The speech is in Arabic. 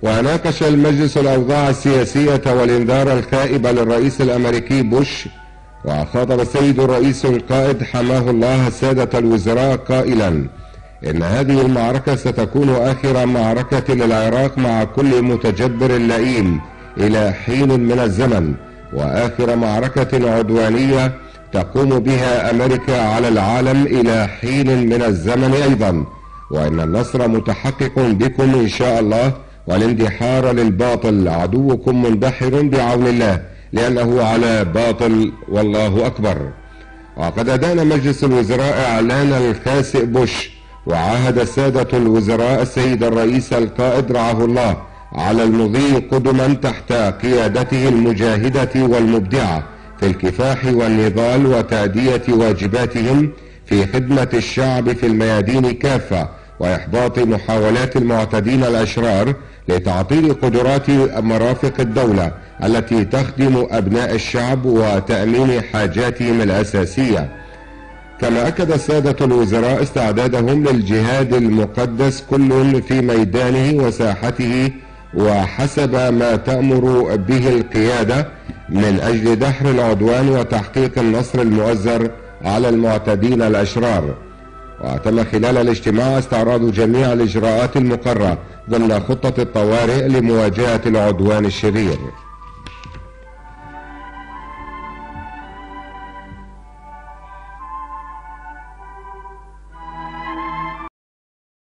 وناقش المجلس الأوضاع السياسية والإنذار الخائب للرئيس الأمريكي بوش. وخاطب السيد الرئيس القائد حماه الله السادة الوزراء قائلا إن هذه المعركة ستكون آخر معركة للعراق مع كل متجبر لئيم إلى حين من الزمن، وآخر معركة عدوانية تقوم بها أمريكا على العالم إلى حين من الزمن أيضا، وإن النصر متحقق بكم إن شاء الله، والاندحار للباطل عدوكم مندحر بعون الله لأنه على باطل والله أكبر. وقد أدان مجلس الوزراء إعلان الخاسئ بوش، وعاهد السادة الوزراء السيد الرئيس القائد رعاه الله على المضي قدما تحت قيادته المجاهدة والمبدعة في الكفاح والنضال وتأدية واجباتهم في خدمة الشعب في الميادين كافة، وإحباط محاولات المعتدين الأشرار لتعطيل قدرات مرافق الدولة التي تخدم أبناء الشعب وتأمين حاجاتهم الأساسية. كما أكد السادة الوزراء استعدادهم للجهاد المقدس كل في ميدانه وساحته وحسب ما تأمر به القيادة من أجل دحر العدوان وتحقيق النصر المؤزر على المعتدين الأشرار. وتم خلال الاجتماع استعراض جميع الإجراءات المقررة ضمن خطة الطوارئ لمواجهة العدوان الشرير.